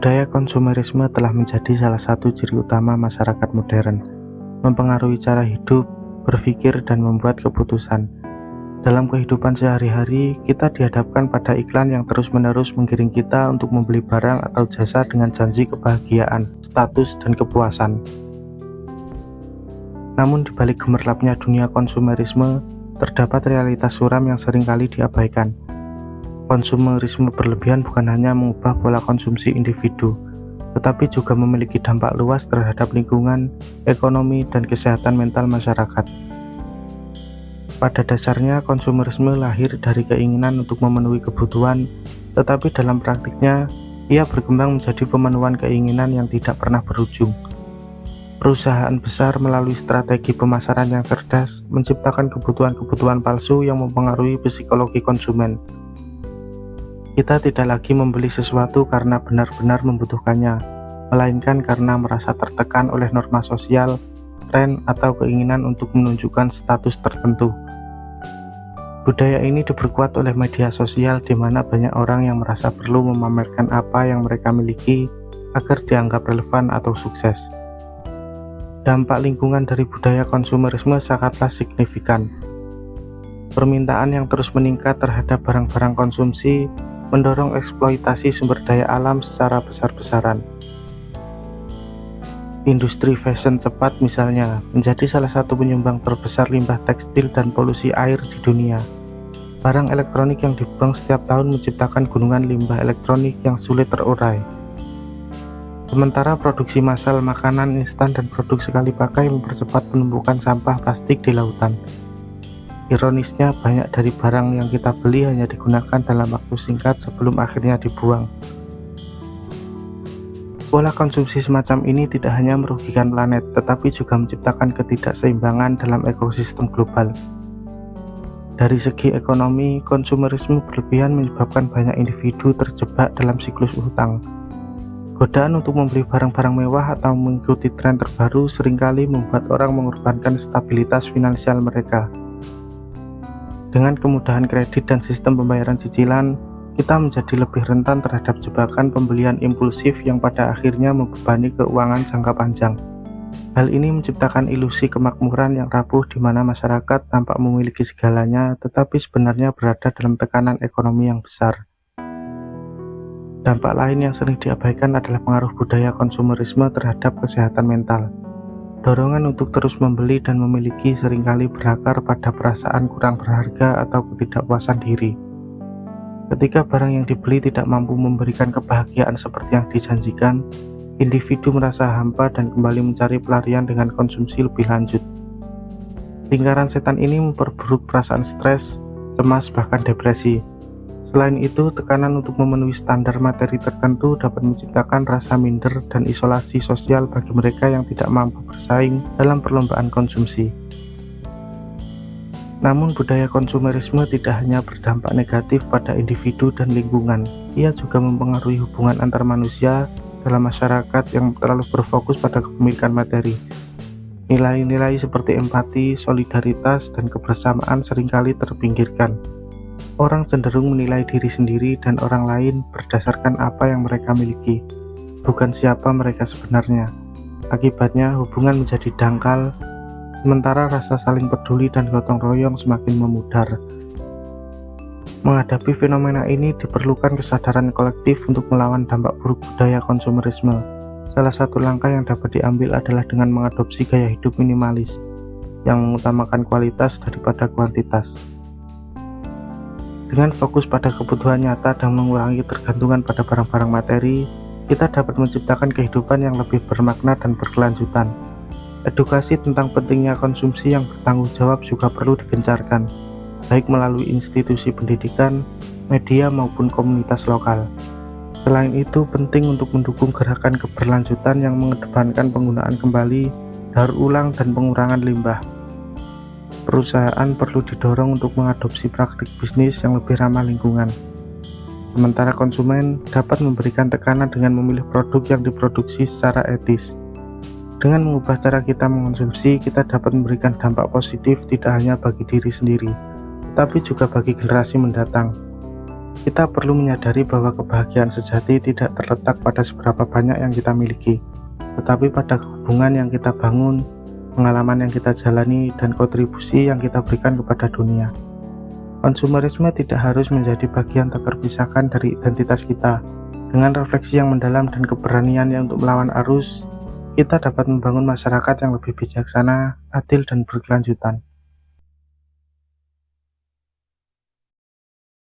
Budaya konsumerisme telah menjadi salah satu ciri utama masyarakat modern, mempengaruhi cara hidup, berpikir, dan membuat keputusan. Dalam kehidupan sehari-hari, kita dihadapkan pada iklan yang terus-menerus menggiring kita untuk membeli barang atau jasa dengan janji kebahagiaan, status, dan kepuasan. Namun di balik gemerlapnya dunia konsumerisme, terdapat realitas suram yang seringkali diabaikan. Konsumerisme berlebihan bukan hanya mengubah pola konsumsi individu, tetapi juga memiliki dampak luas terhadap lingkungan, ekonomi, dan kesehatan mental masyarakat. Pada dasarnya, konsumerisme lahir dari keinginan untuk memenuhi kebutuhan, tetapi dalam praktiknya, ia berkembang menjadi pemenuhan keinginan yang tidak pernah berujung. Perusahaan besar melalui strategi pemasaran yang cerdas menciptakan kebutuhan-kebutuhan palsu yang mempengaruhi psikologi konsumen. Kita tidak lagi membeli sesuatu karena benar-benar membutuhkannya, melainkan karena merasa tertekan oleh norma sosial, tren, atau keinginan untuk menunjukkan status tertentu. Budaya ini diperkuat oleh media sosial di mana banyak orang yang merasa perlu memamerkan apa yang mereka miliki agar dianggap relevan atau sukses. Dampak lingkungan dari budaya konsumerisme sangatlah signifikan. Permintaan yang terus meningkat terhadap barang-barang konsumsi mendorong eksploitasi sumber daya alam secara besar-besaran. Industri fashion cepat misalnya menjadi salah satu penyumbang terbesar limbah tekstil dan polusi air di dunia. Barang elektronik yang dibuang setiap tahun menciptakan gunungan limbah elektronik yang sulit terurai. Sementara produksi massal makanan instan dan produk sekali pakai mempercepat penumpukan sampah plastik di lautan. Ironisnya, banyak dari barang yang kita beli hanya digunakan dalam waktu singkat sebelum akhirnya dibuang. Pola konsumsi semacam ini tidak hanya merugikan planet, tetapi juga menciptakan ketidakseimbangan dalam ekosistem global. Dari segi ekonomi, konsumerisme berlebihan menyebabkan banyak individu terjebak dalam siklus hutang. Godaan untuk membeli barang-barang mewah atau mengikuti tren terbaru seringkali membuat orang mengorbankan stabilitas finansial mereka. Dengan kemudahan kredit dan sistem pembayaran cicilan, kita menjadi lebih rentan terhadap jebakan pembelian impulsif yang pada akhirnya membebani keuangan jangka panjang. Hal ini menciptakan ilusi kemakmuran yang rapuh di mana masyarakat tampak memiliki segalanya tetapi sebenarnya berada dalam tekanan ekonomi yang besar. Dampak lain yang sering diabaikan adalah pengaruh budaya konsumerisme terhadap kesehatan mental. Dorongan untuk terus membeli dan memiliki seringkali berakar pada perasaan kurang berharga atau ketidakpuasan diri. Ketika barang yang dibeli tidak mampu memberikan kebahagiaan seperti yang dijanjikan, individu merasa hampa dan kembali mencari pelarian dengan konsumsi lebih lanjut. Lingkaran setan ini memperburuk perasaan stres, cemas, bahkan depresi. Selain itu, tekanan untuk memenuhi standar materi tertentu dapat menciptakan rasa minder dan isolasi sosial bagi mereka yang tidak mampu bersaing dalam perlombaan konsumsi. Namun, budaya konsumerisme tidak hanya berdampak negatif pada individu dan lingkungan, ia juga mempengaruhi hubungan antar manusia dalam masyarakat yang terlalu berfokus pada kepemilikan materi. Nilai-nilai seperti empati, solidaritas, dan kebersamaan seringkali terpinggirkan. Orang cenderung menilai diri sendiri dan orang lain berdasarkan apa yang mereka miliki, bukan siapa mereka sebenarnya. Akibatnya, hubungan menjadi dangkal, sementara rasa saling peduli dan gotong royong semakin memudar. Menghadapi fenomena ini diperlukan kesadaran kolektif untuk melawan dampak buruk budaya konsumerisme. Salah satu langkah yang dapat diambil adalah dengan mengadopsi gaya hidup minimalis, yang mengutamakan kualitas daripada kuantitas. Dengan fokus pada kebutuhan nyata dan mengurangi ketergantungan pada barang-barang materi, kita dapat menciptakan kehidupan yang lebih bermakna dan berkelanjutan. Edukasi tentang pentingnya konsumsi yang bertanggung jawab juga perlu digencarkan, baik melalui institusi pendidikan, media maupun komunitas lokal. Selain itu, penting untuk mendukung gerakan keberlanjutan yang mengedepankan penggunaan kembali, daur ulang, dan pengurangan limbah. Perusahaan perlu didorong untuk mengadopsi praktik bisnis yang lebih ramah lingkungan. Sementara konsumen dapat memberikan tekanan dengan memilih produk yang diproduksi secara etis. Dengan mengubah cara kita mengonsumsi, kita dapat memberikan dampak positif tidak hanya bagi diri sendiri, tetapi juga bagi generasi mendatang. Kita perlu menyadari bahwa kebahagiaan sejati tidak terletak pada seberapa banyak yang kita miliki, tetapi pada hubungan yang kita bangun, pengalaman yang kita jalani, dan kontribusi yang kita berikan kepada dunia. Konsumerisme tidak harus menjadi bagian tak terpisahkan dari identitas kita. Dengan refleksi yang mendalam dan keberanian yang untuk melawan arus, kita dapat membangun masyarakat yang lebih bijaksana, adil, dan berkelanjutan.